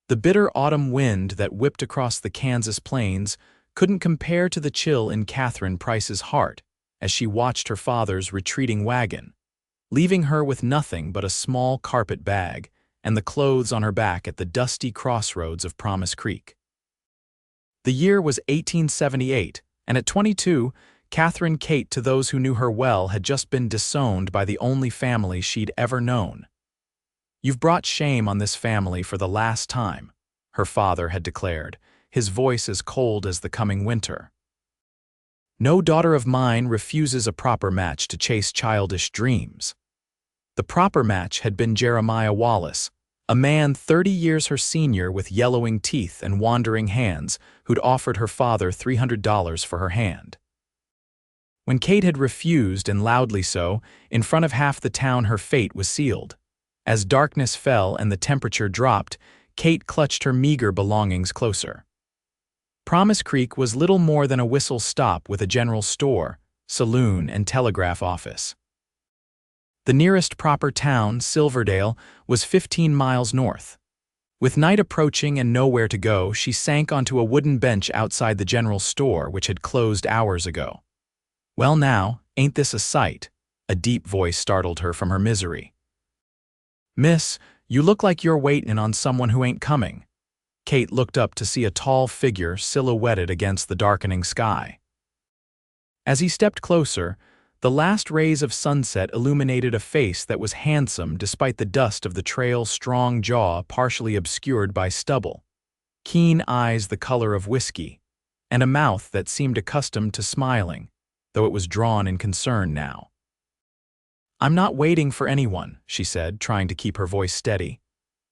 The bitter autumn wind that whipped across the Kansas plains couldn't compare to the chill in Katherine Price's heart as she watched her father's retreating wagon, leaving her with nothing but a small carpet bag and the clothes on her back at the dusty crossroads of Promise Creek. The year was 1878, and at 22, Katherine Kate, to those who knew her well, had just been disowned by the only family she'd ever known. "You've brought shame on this family for the last time," her father had declared, his voice as cold as the coming winter. "No daughter of mine refuses a proper match to chase childish dreams." The proper match had been Jeremiah Wallace, a man 30 years her senior with yellowing teeth and wandering hands who'd offered her father $300 for her hand. When Kate had refused, and loudly so, in front of half the town, her fate was sealed. As darkness fell and the temperature dropped, Kate clutched her meager belongings closer. Promise Creek was little more than a whistle stop with a general store, saloon, and telegraph office. The nearest proper town, Silverdale, was 15 miles north. With night approaching and nowhere to go, she sank onto a wooden bench outside the general store, which had closed hours ago. "Well now, ain't this a sight?" a deep voice startled her from her misery. "Miss, you look like you're waitin' on someone who ain't coming." Kate looked up to see a tall figure silhouetted against the darkening sky. As he stepped closer, the last rays of sunset illuminated a face that was handsome despite the dust of the trail's strong jaw partially obscured by stubble, keen eyes the color of whiskey, and a mouth that seemed accustomed to smiling, though it was drawn in concern now. "I'm not waiting for anyone," she said, trying to keep her voice steady.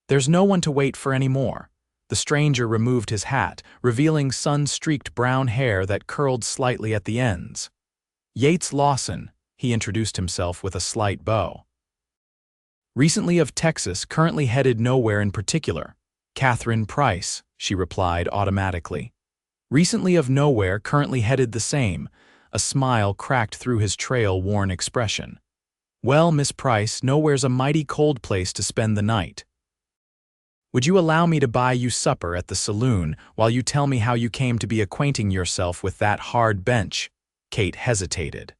"There's no one to wait for anymore." The stranger removed his hat, revealing sun-streaked brown hair that curled slightly at the ends. "Yates Lawson," he introduced himself with a slight bow. "Recently of Texas, currently headed nowhere in particular." "Katherine Price," she replied automatically. "Recently of nowhere, currently headed the same." A smile cracked through his trail-worn expression. "Well, Miss Price, nowhere's a mighty cold place to spend the night. Would you allow me to buy you supper at the saloon while you tell me how you came to be acquainting yourself with that hard bench?" Kate hesitated.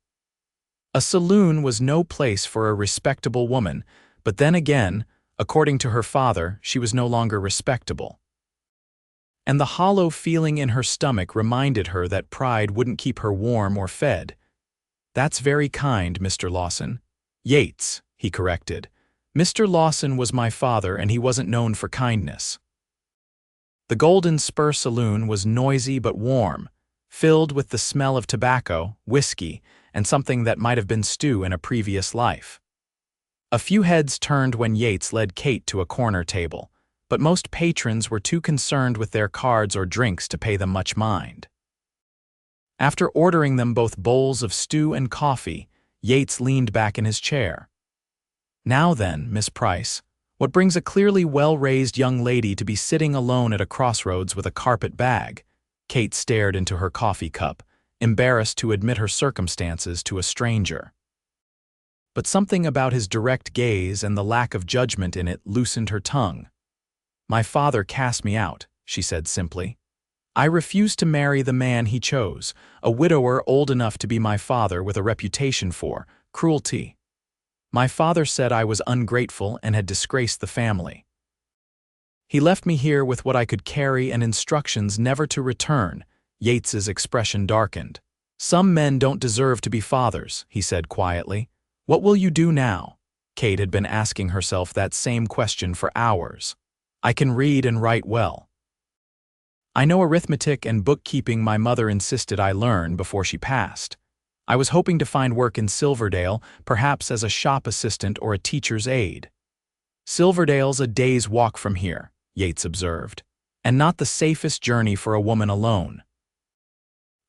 A saloon was no place for a respectable woman, but then again, according to her father, she was no longer respectable. And the hollow feeling in her stomach reminded her that pride wouldn't keep her warm or fed. "That's very kind, Mr. Lawson." "Yates," he corrected. "Mr. Lawson was my father, and he wasn't known for kindness." The Golden Spur Saloon was noisy but warm, filled with the smell of tobacco, whiskey, and something that might have been stew in a previous life. A few heads turned when Yates led Kate to a corner table, but most patrons were too concerned with their cards or drinks to pay them much mind. After ordering them both bowls of stew and coffee, Yates leaned back in his chair. "Now then, Miss Price, what brings a clearly well-raised young lady to be sitting alone at a crossroads with a carpet bag?" Kate stared into her coffee cup, embarrassed to admit her circumstances to a stranger. But something about his direct gaze and the lack of judgment in it loosened her tongue. "My father cast me out," she said simply. "I refused to marry the man he chose, a widower old enough to be my father with a reputation for cruelty. My father said I was ungrateful and had disgraced the family. He left me here with what I could carry and instructions never to return." Yates's expression darkened. "Some men don't deserve to be fathers," he said quietly. "What will you do now?" Kate had been asking herself that same question for hours. "I can read and write well. I know arithmetic and bookkeeping my mother insisted I learn before she passed. I was hoping to find work in Silverdale, perhaps as a shop assistant or a teacher's aide." "Silverdale's a day's walk from here," Yates observed, "and not the safest journey for a woman alone."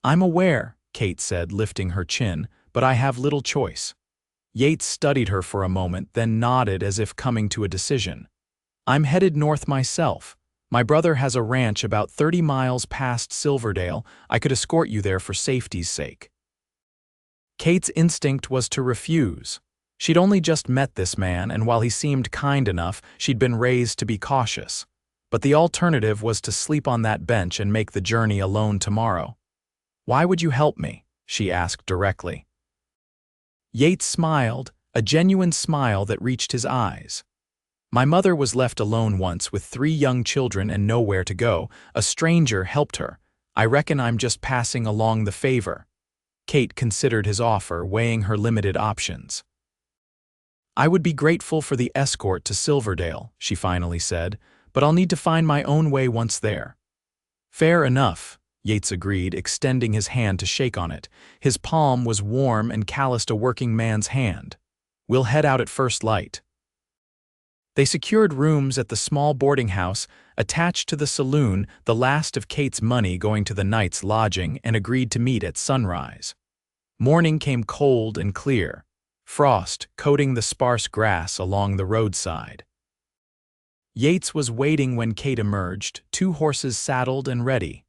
"I'm aware," Kate said, lifting her chin, "but I have little choice." Yates studied her for a moment, then nodded as if coming to a decision. "I'm headed north myself. My brother has a ranch about 30 miles past Silverdale. I could escort you there for safety's sake." Kate's instinct was to refuse. She'd only just met this man, and while he seemed kind enough, she'd been raised to be cautious. But the alternative was to sleep on that bench and make the journey alone tomorrow. "Why would you help me?" she asked directly. Yates smiled, a genuine smile that reached his eyes. "My mother was left alone once with 3 young children and nowhere to go. A stranger helped her. I reckon I'm just passing along the favor." Kate considered his offer, weighing her limited options. "I would be grateful for the escort to Silverdale," she finally said, "but I'll need to find my own way once there." "Fair enough," Yates agreed, extending his hand to shake on it. His palm was warm and calloused a working man's hand. "We'll head out at first light." They secured rooms at the small boarding house attached to the saloon, the last of Kate's money going to the night's lodging, and agreed to meet at sunrise. Morning came cold and clear, frost coating the sparse grass along the roadside. Yates was waiting when Kate emerged, 2 horses saddled and ready.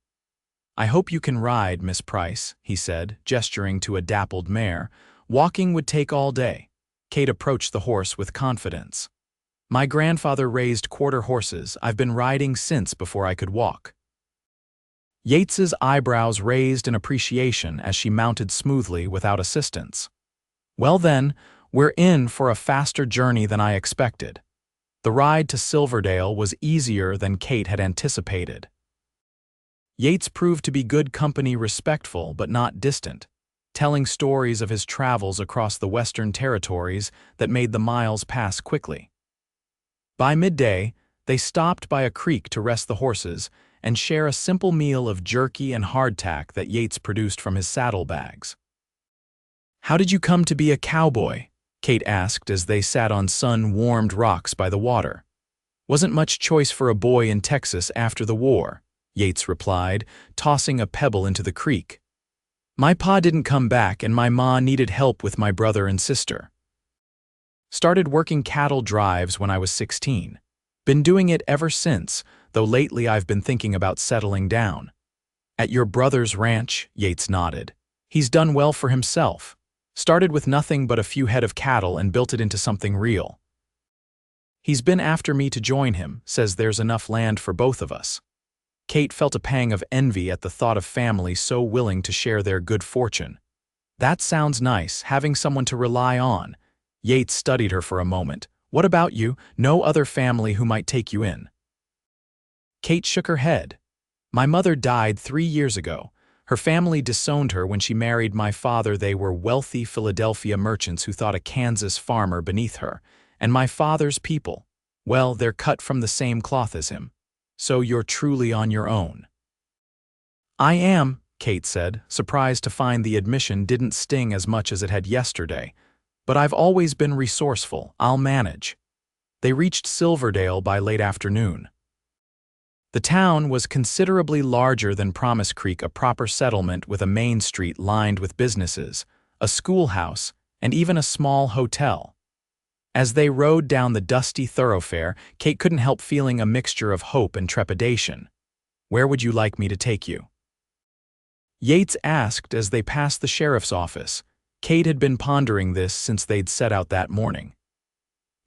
"I hope you can ride, Miss Price," he said, gesturing to a dappled mare. "Walking would take all day." Kate approached the horse with confidence. "My grandfather raised quarter horses. I've been riding since before I could walk." Yates's eyebrows raised in appreciation as she mounted smoothly without assistance. "Well then, we're in for a faster journey than I expected." The ride to Silverdale was easier than Kate had anticipated. Yates proved to be good company, respectful but not distant, telling stories of his travels across the Western Territories that made the miles pass quickly. By midday, they stopped by a creek to rest the horses and share a simple meal of jerky and hardtack that Yates produced from his saddlebags. "How did you come to be a cowboy?" Kate asked as they sat on sun-warmed rocks by the water. "Wasn't much choice for a boy in Texas after the war," Yates replied, tossing a pebble into the creek. "My pa didn't come back and my ma needed help with my brother and sister. Started working cattle drives when I was 16. Been doing it ever since, though lately I've been thinking about settling down." "At your brother's ranch?" Yates nodded. "He's done well for himself. Started with nothing but a few head of cattle and built it into something real. He's been after me to join him, says there's enough land for both of us." Kate felt a pang of envy at the thought of family so willing to share their good fortune. "That sounds nice, having someone to rely on." Yates studied her for a moment. "What about you? No other family who might take you in?" Kate shook her head. "My mother died 3 years ago. Her family disowned her when she married my father. They were wealthy Philadelphia merchants who thought a Kansas farmer beneath her. And my father's people, well, they're cut from the same cloth as him. So you're truly on your own." "I am," Kate said, surprised to find the admission didn't sting as much as it had yesterday. "But I've always been resourceful. I'll manage." They reached Silverdale by late afternoon. The town was considerably larger than Promise Creek, a proper settlement with a main street lined with businesses, a schoolhouse, and even a small hotel. As they rode down the dusty thoroughfare, Kate couldn't help feeling a mixture of hope and trepidation. "Where would you like me to take you?" Yates asked as they passed the sheriff's office. Kate had been pondering this since they'd set out that morning.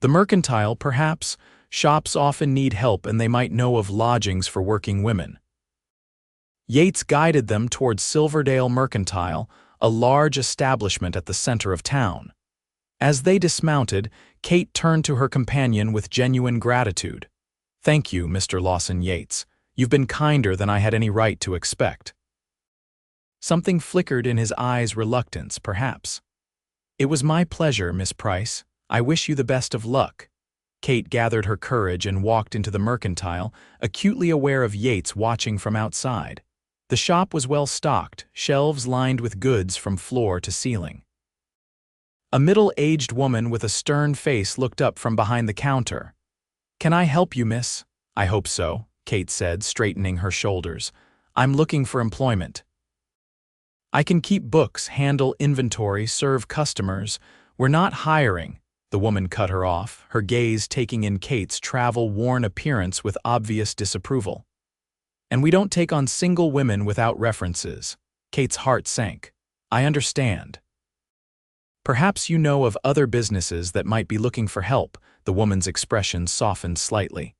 "The mercantile, perhaps. Shops often need help and they might know of lodgings for working women." Yates guided them towards Silverdale Mercantile, a large establishment at the center of town. As they dismounted, Kate turned to her companion with genuine gratitude. "Thank you, Mr. Lawson Yates. You've been kinder than I had any right to expect." Something flickered in his eyes, reluctance, perhaps. "It was my pleasure, Miss Price. I wish you the best of luck." Kate gathered her courage and walked into the mercantile, acutely aware of Yates watching from outside. The shop was well stocked, shelves lined with goods from floor to ceiling. A middle-aged woman with a stern face looked up from behind the counter. "Can I help you, miss?" "I hope so," Kate said, straightening her shoulders. "I'm looking for employment." "I can keep books, handle inventory, serve customers. We're not hiring." The woman cut her off, her gaze taking in Kate's travel-worn appearance with obvious disapproval. "And we don't take on single women without references." Kate's heart sank. "I understand." "Perhaps you know of other businesses that might be looking for help." The woman's expression softened slightly.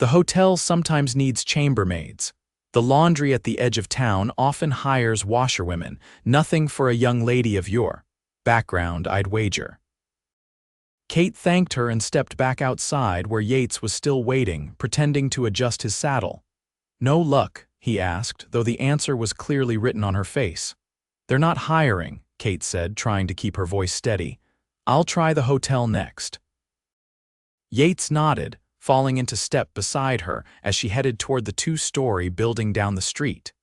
The hotel sometimes needs chambermaids. The laundry at the edge of town often hires washerwomen. Nothing for a young lady of your background, I'd wager. Kate thanked her and stepped back outside where Yates was still waiting, pretending to adjust his saddle. "No luck?" he asked, though the answer was clearly written on her face. "They're not hiring," Kate said, trying to keep her voice steady. "I'll try the hotel next." Yates nodded, falling into step beside her as she headed toward the two-story building down the street.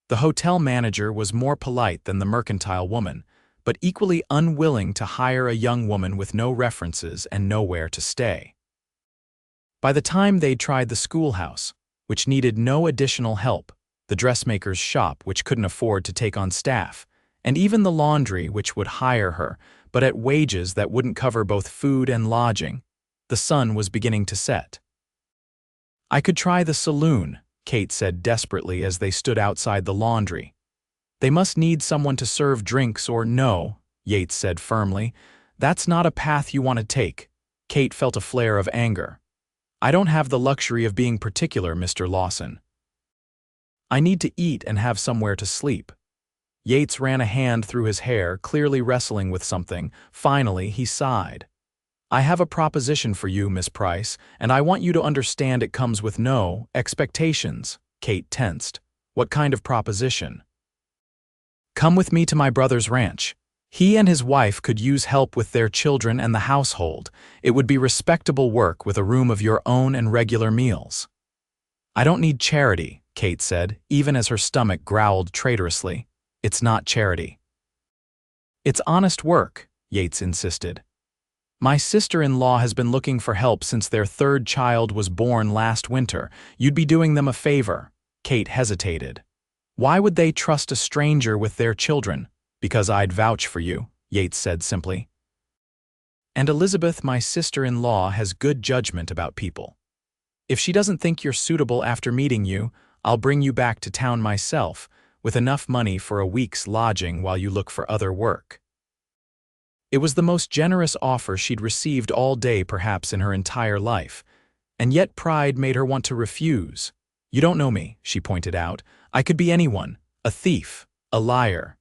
The hotel manager was more polite than the mercantile woman, but equally unwilling to hire a young woman with no references and nowhere to stay. By the time they'd tried the schoolhouse, which needed no additional help, the dressmaker's shop, which couldn't afford to take on staff, and even the laundry, which would hire her, but at wages that wouldn't cover both food and lodging, the sun was beginning to set. "I could try the saloon," Kate said desperately as they stood outside the laundry. "They must need someone to serve drinks or no," Yates said firmly. "That's not a path you want to take." Kate felt a flare of anger. "I don't have the luxury of being particular, Mr. Lawson. I need to eat and have somewhere to sleep." Yates ran a hand through his hair, clearly wrestling with something. Finally, he sighed. "I have a proposition for you, Miss Price, and I want you to understand it comes with no expectations." Kate tensed. "What kind of proposition?" "Come with me to my brother's ranch. He and his wife could use help with their children and the household. It would be respectable work with a room of your own and regular meals." "I don't need charity," Kate said, even as her stomach growled traitorously. "It's not charity. It's honest work," Yates insisted. "My sister-in-law has been looking for help since their third child was born last winter. You'd be doing them a favor." Kate hesitated. "Why would they trust a stranger with their children?" "Because I'd vouch for you," Yates said simply. "And Elizabeth, my sister-in-law, has good judgment about people. If she doesn't think you're suitable after meeting you, I'll bring you back to town myself, with enough money for a week's lodging while you look for other work." It was the most generous offer she'd received all day perhaps in her entire life, and yet pride made her want to refuse. "You don't know me," she pointed out. "I could be anyone, a thief, a liar."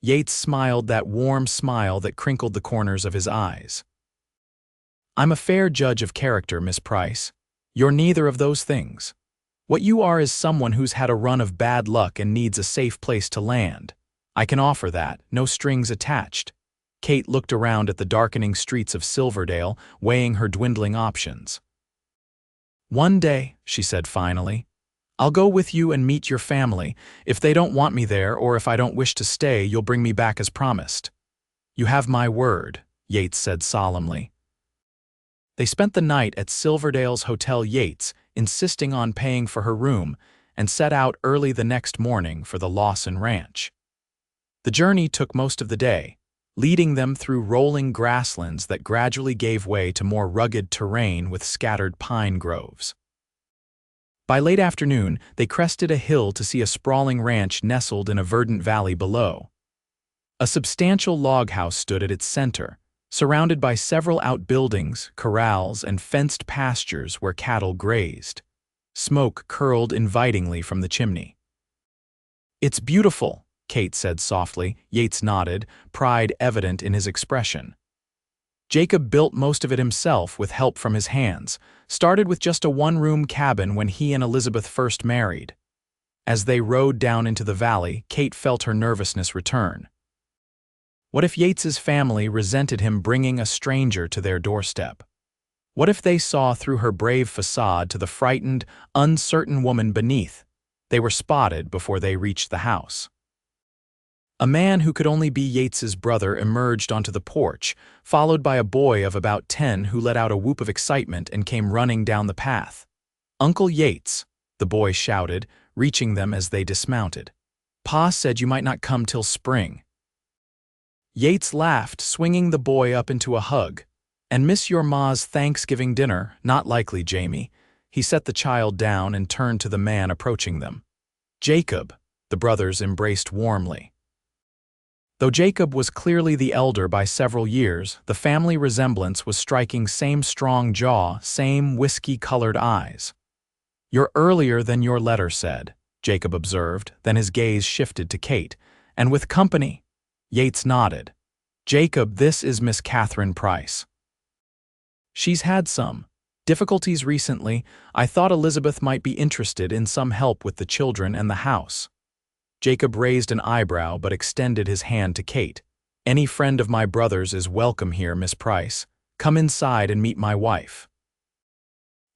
Yates smiled that warm smile that crinkled the corners of his eyes. "I'm a fair judge of character, Miss Price. You're neither of those things. What you are is someone who's had a run of bad luck and needs a safe place to land. I can offer that, no strings attached." Kate looked around at the darkening streets of Silverdale, weighing her dwindling options. "One day," she said finally, "I'll go with you and meet your family. If they don't want me there, or if I don't wish to stay, you'll bring me back as promised." "You have my word," Yates said solemnly. They spent the night at Silverdale's Hotel Yates, insisting on paying for her room, and set out early the next morning for the Lawson Ranch. The journey took most of the day, leading them through rolling grasslands that gradually gave way to more rugged terrain with scattered pine groves. By late afternoon, they crested a hill to see a sprawling ranch nestled in a verdant valley below. A substantial log house stood at its center, surrounded by several outbuildings, corrals, and fenced pastures where cattle grazed. Smoke curled invitingly from the chimney. "It's beautiful," Kate said softly. Yates nodded, pride evident in his expression. Jacob built most of it himself with help from his hands, started with just a one-room cabin when he and Elizabeth first married. As they rode down into the valley, Kate felt her nervousness return. What if Yates's family resented him bringing a stranger to their doorstep? What if they saw through her brave facade to the frightened, uncertain woman beneath? They were spotted before they reached the house. A man who could only be Yates's brother emerged onto the porch, followed by a boy of about 10 who let out a whoop of excitement and came running down the path. "Uncle Yates," the boy shouted, reaching them as they dismounted. "Pa said you might not come till spring." Yates laughed, swinging the boy up into a hug. "And miss your ma's Thanksgiving dinner? Not likely, Jamie." He set the child down and turned to the man approaching them. "Jacob," the brothers embraced warmly. Though Jacob was clearly the elder by several years, the family resemblance was striking. Same strong jaw, same whiskey-colored eyes. "You're earlier than your letter said," Jacob observed, then his gaze shifted to Kate. "And with company?" Yates nodded. "Jacob, this is Miss Katherine Price. She's had some difficulties recently. I thought Elizabeth might be interested in some help with the children and the house." Jacob raised an eyebrow but extended his hand to Kate. "Any friend of my brother's is welcome here, Miss Price. Come inside and meet my wife."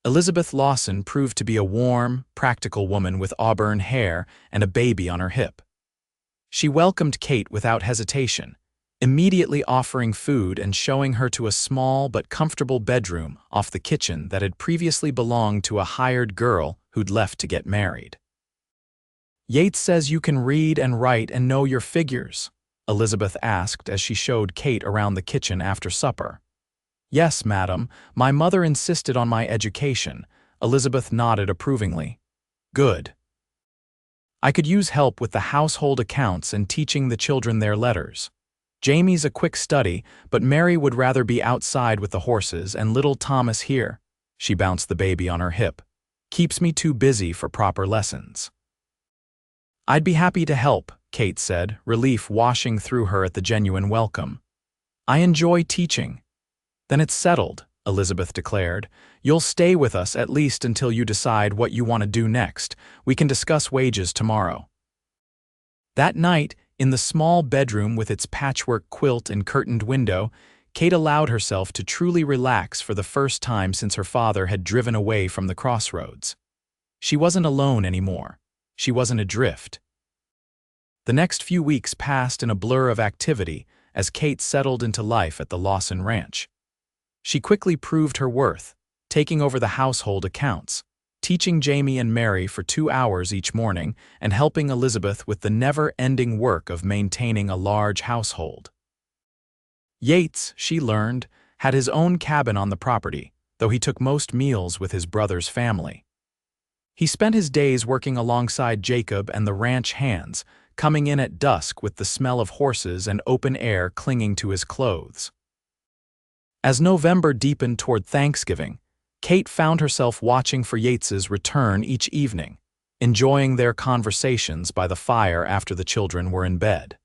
Elizabeth Lawson proved to be a warm, practical woman with auburn hair and a baby on her hip. She welcomed Kate without hesitation, immediately offering food and showing her to a small but comfortable bedroom off the kitchen that had previously belonged to a hired girl who'd left to get married. "Yates says you can read and write and know your figures?" Elizabeth asked as she showed Kate around the kitchen after supper. "Yes, madam. My mother insisted on my education." Elizabeth nodded approvingly. "Good. I could use help with the household accounts and teaching the children their letters. Jamie's a quick study, but Mary would rather be outside with the horses and little Thomas here." She bounced the baby on her hip. "Keeps me too busy for proper lessons." "I'd be happy to help," Kate said, relief washing through her at the genuine welcome. "I enjoy teaching." "Then it's settled," Elizabeth declared. "You'll stay with us at least until you decide what you want to do next. We can discuss wages tomorrow." That night, in the small bedroom with its patchwork quilt and curtained window, Kate allowed herself to truly relax for the first time since her father had driven away from the crossroads. She wasn't alone anymore. She wasn't adrift. The next few weeks passed in a blur of activity as Kate settled into life at the Lawson Ranch. She quickly proved her worth, taking over the household accounts, teaching Jamie and Mary for 2 hours each morning, and helping Elizabeth with the never-ending work of maintaining a large household. Yates, she learned, had his own cabin on the property, though he took most meals with his brother's family. He spent his days working alongside Jacob and the ranch hands, coming in at dusk with the smell of horses and open air clinging to his clothes. As November deepened toward Thanksgiving, Kate found herself watching for Yates's return each evening, enjoying their conversations by the fire after the children were in bed.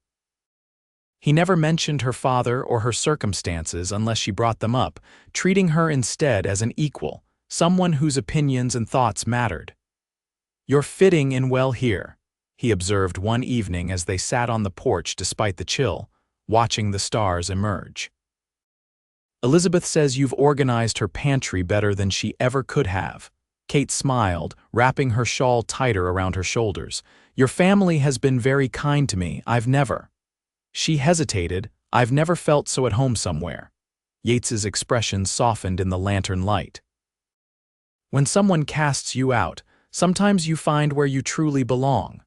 He never mentioned her father or her circumstances unless she brought them up, treating her instead as an equal, someone whose opinions and thoughts mattered. "You're fitting in well here," he observed one evening as they sat on the porch despite the chill, watching the stars emerge. "Elizabeth says you've organized her pantry better than she ever could have." Kate smiled, wrapping her shawl tighter around her shoulders. "Your family has been very kind to me. I've never—" She hesitated. "I've never felt so at home somewhere." Yates's expression softened in the lantern light. "When someone casts you out, sometimes you find where you truly belong."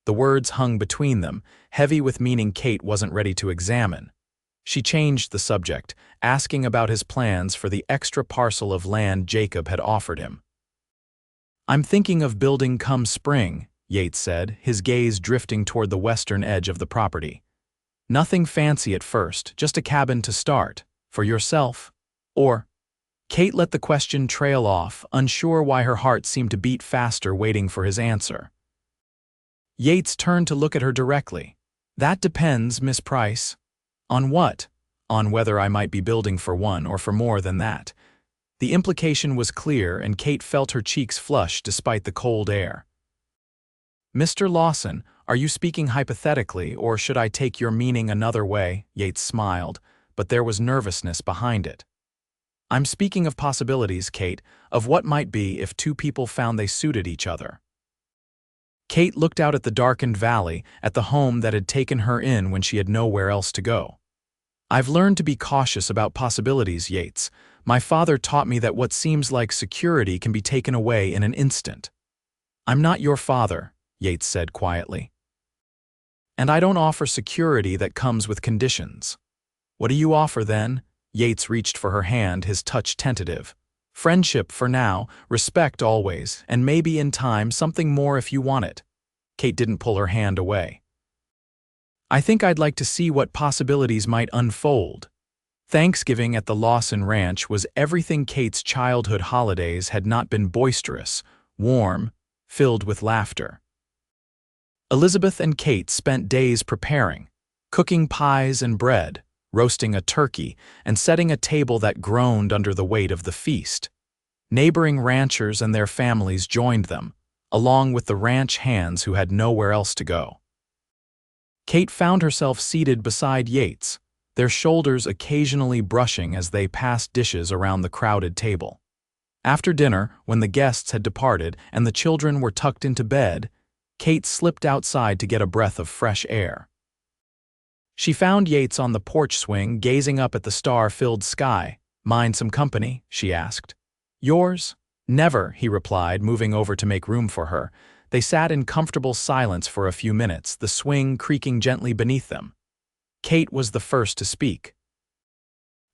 The words hung between them, heavy with meaning Kate wasn't ready to examine. She changed the subject, asking about his plans for the extra parcel of land Jacob had offered him. "I'm thinking of building come spring," Yates said, his gaze drifting toward the western edge of the property. "Nothing fancy at first, just a cabin to start. For yourself? Or—" Kate let the question trail off, unsure why her heart seemed to beat faster waiting for his answer. Yates turned to look at her directly. "That depends, Miss Price." "On what?" "On whether I might be building for one or for more than that." The implication was clear, and Kate felt her cheeks flush despite the cold air. "Mr. Lawson, are you speaking hypothetically, or should I take your meaning another way?" Yates smiled, but there was nervousness behind it. "I'm speaking of possibilities, Kate, of what might be if two people found they suited each other." Kate looked out at the darkened valley, at the home that had taken her in when she had nowhere else to go. "I've learned to be cautious about possibilities, Yates. My father taught me that what seems like security can be taken away in an instant." "I'm not your father," Yates said quietly. "And I don't offer security that comes with conditions." "What do you offer then?" Yates reached for her hand, his touch tentative. "Friendship for now, respect always, and maybe in time something more if you want it." Kate didn't pull her hand away. "I think I'd like to see what possibilities might unfold." Thanksgiving at the Lawson Ranch was everything Kate's childhood holidays had not been boisterous, warm, filled with laughter. Elizabeth and Kate spent days preparing, cooking pies and bread, roasting a turkey, and setting a table that groaned under the weight of the feast. Neighboring ranchers and their families joined them, along with the ranch hands who had nowhere else to go. Kate found herself seated beside Yates, their shoulders occasionally brushing as they passed dishes around the crowded table. After dinner, when the guests had departed and the children were tucked into bed, Kate slipped outside to get a breath of fresh air. She found Yates on the porch swing, gazing up at the star-filled sky. "Mind some company?" she asked. "Yours?" "Never," he replied, moving over to make room for her. They sat in comfortable silence for a few minutes, the swing creaking gently beneath them. Kate was the first to speak.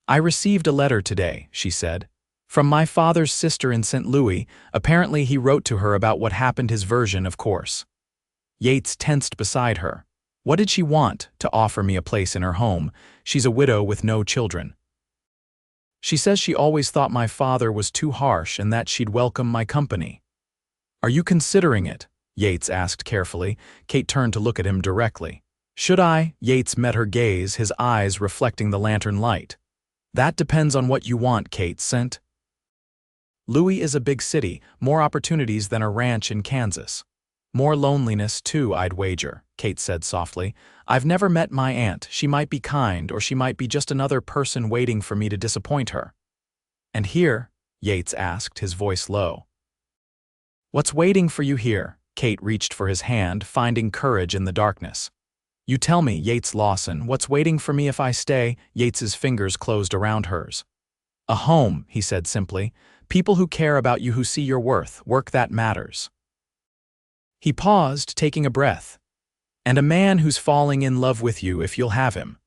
"I received a letter today," she said, "from my father's sister in St. Louis. Apparently he wrote to her about what happened, his version, of course." Yates tensed beside her. "What did she want? To offer me a place in her home? She's a widow with no children." "She says she always thought my father was too harsh and that she'd welcome my company." "Are you considering it?" Yates asked carefully. Kate turned to look at him directly. "Should I?" Yates met her gaze, his eyes reflecting the lantern light. "That depends on what you want, Kate. St. Louis is a big city, more opportunities than a ranch in Kansas. More loneliness, too, I'd wager," Kate said softly. "I've never met my aunt. She might be kind, or she might be just another person waiting for me to disappoint her." "And here?" Yates asked, his voice low. "What's waiting for you here?" Kate reached for his hand, finding courage in the darkness. "You tell me, Yates Lawson, what's waiting for me if I stay?" Yates's fingers closed around hers. "A home," he said simply. "People who care about you, who see your worth, work that matters." He paused, taking a breath. "And a man who's falling in love with you if you'll have him."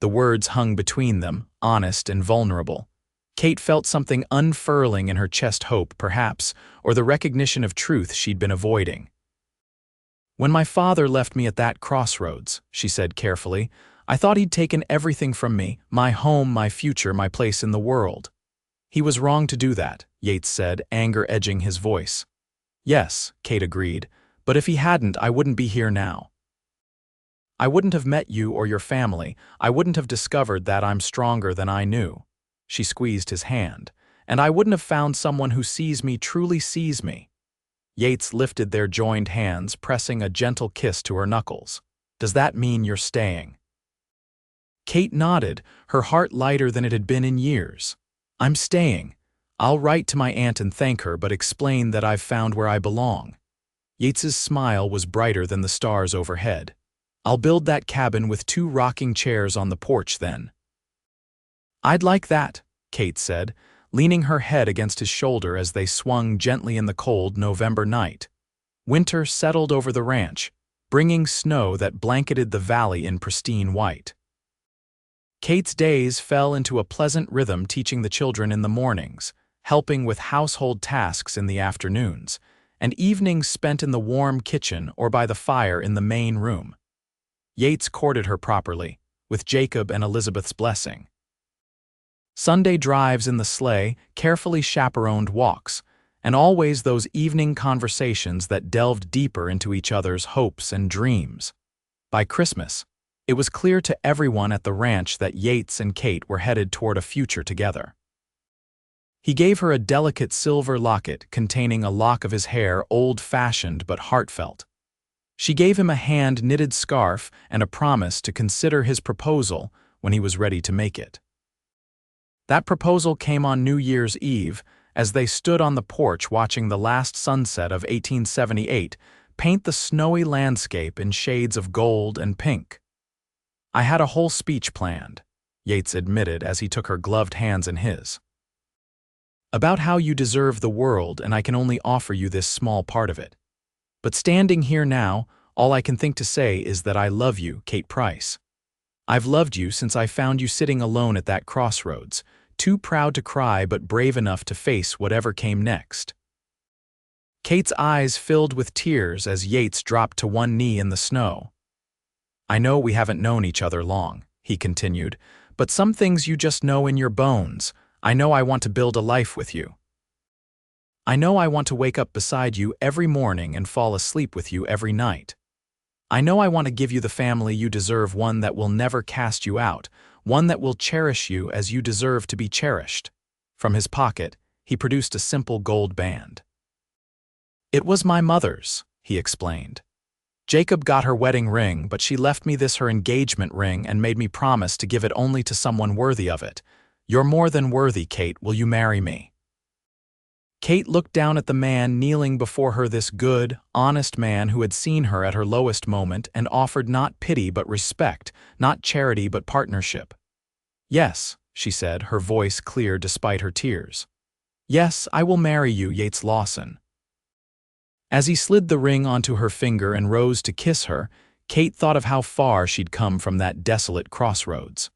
The words hung between them, honest and vulnerable. Kate felt something unfurling in her chest, hope, perhaps, or the recognition of truth she'd been avoiding. "When my father left me at that crossroads," she said carefully, "I thought he'd taken everything from me, my home, my future, my place in the world." "He was wrong to do that," Yates said, anger edging his voice. "Yes," Kate agreed, "but if he hadn't, I wouldn't be here now. I wouldn't have met you or your family. I wouldn't have discovered that I'm stronger than I knew." She squeezed his hand. "And I wouldn't have found someone who sees me, truly sees me." Yates lifted their joined hands, pressing a gentle kiss to her knuckles. "Does that mean you're staying?" Kate nodded, her heart lighter than it had been in years. "I'm staying. I'll write to my aunt and thank her, but explain that I've found where I belong." Yates's smile was brighter than the stars overhead. "I'll build that cabin with 2 rocking chairs on the porch then." "I'd like that," Kate said, leaning her head against his shoulder as they swung gently in the cold November night. Winter settled over the ranch, bringing snow that blanketed the valley in pristine white. Kate's days fell into a pleasant rhythm, teaching the children in the mornings, helping with household tasks in the afternoons, and evenings spent in the warm kitchen or by the fire in the main room. Yates courted her properly, with Jacob and Elizabeth's blessing. Sunday drives in the sleigh, carefully chaperoned walks, and always those evening conversations that delved deeper into each other's hopes and dreams. By Christmas, it was clear to everyone at the ranch that Yates and Kate were headed toward a future together. He gave her a delicate silver locket containing a lock of his hair, old-fashioned but heartfelt. She gave him a hand-knitted scarf and a promise to consider his proposal when he was ready to make it. That proposal came on New Year's Eve, as they stood on the porch watching the last sunset of 1878 paint the snowy landscape in shades of gold and pink. "I had a whole speech planned," Yates admitted as he took her gloved hands in his. "About how you deserve the world, and I can only offer you this small part of it. But standing here now, all I can think to say is that I love you, Kate Price. I've loved you since I found you sitting alone at that crossroads, too proud to cry but brave enough to face whatever came next." Kate's eyes filled with tears as Yates dropped to one knee in the snow. "I know we haven't known each other long," he continued, "but some things you just know in your bones. I know I want to build a life with you." I know I want to wake up beside you every morning and fall asleep with you every night. I know I want to give you the family you deserve, one that will never cast you out, one that will cherish you as you deserve to be cherished." From his pocket, he produced a simple gold band. "It was my mother's," he explained. "Jacob got her wedding ring, but she left me this, her engagement ring, and made me promise to give it only to someone worthy of it. You're more than worthy, Kate. Will you marry me?" Kate looked down at the man kneeling before her, this good, honest man who had seen her at her lowest moment and offered not pity but respect, not charity but partnership. "Yes," she said, her voice clear despite her tears. "Yes, I will marry you, Yates Lawson." As he slid the ring onto her finger and rose to kiss her, Kate thought of how far she'd come from that desolate crossroads.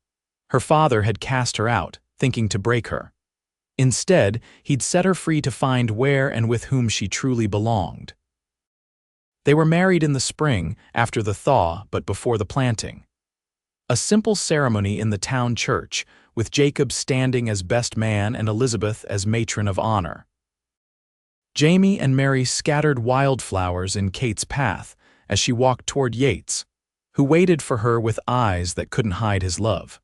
Her father had cast her out, thinking to break her. Instead, he'd set her free to find where and with whom she truly belonged. They were married in the spring, after the thaw but before the planting. A simple ceremony in the town church, with Jacob standing as best man and Elizabeth as matron of honor. Jamie and Mary scattered wildflowers in Kate's path as she walked toward Yates, who waited for her with eyes that couldn't hide his love.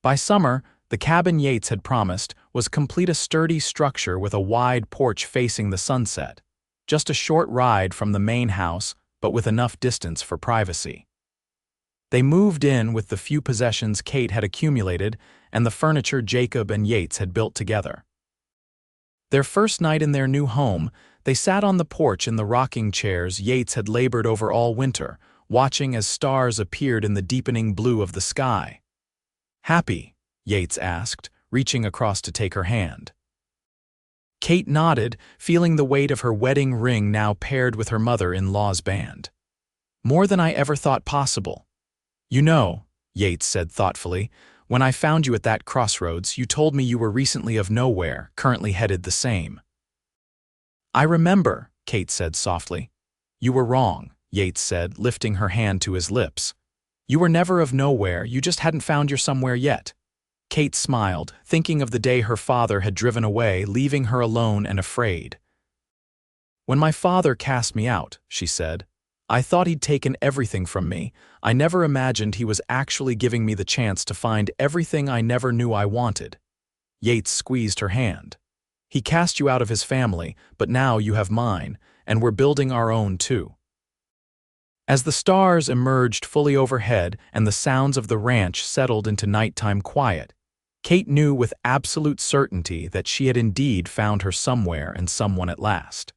By summer, the cabin Yates had promised was complete, a sturdy structure with a wide porch facing the sunset, just a short ride from the main house but with enough distance for privacy. They moved in with the few possessions Kate had accumulated and the furniture Jacob and Yates had built together. Their first night in their new home, they sat on the porch in the rocking chairs Yates had labored over all winter, watching as stars appeared in the deepening blue of the sky. "Happy?" Yates asked, reaching across to take her hand. Kate nodded, feeling the weight of her wedding ring now paired with her mother-in-law's band. "More than I ever thought possible. You know," Yates said thoughtfully, "when I found you at that crossroads, you told me you were recently of nowhere, currently headed the same." "I remember," Kate said softly. "You were wrong," Yates said, lifting her hand to his lips. "You were never of nowhere, you just hadn't found your somewhere yet." Kate smiled, thinking of the day her father had driven away, leaving her alone and afraid. "When my father cast me out," she said, "I thought he'd taken everything from me. I never imagined he was actually giving me the chance to find everything I never knew I wanted." Yates squeezed her hand. "He cast you out of his family, but now you have mine, and we're building our own too." As the stars emerged fully overhead and the sounds of the ranch settled into nighttime quiet, Kate knew with absolute certainty that she had indeed found her somewhere and someone at last.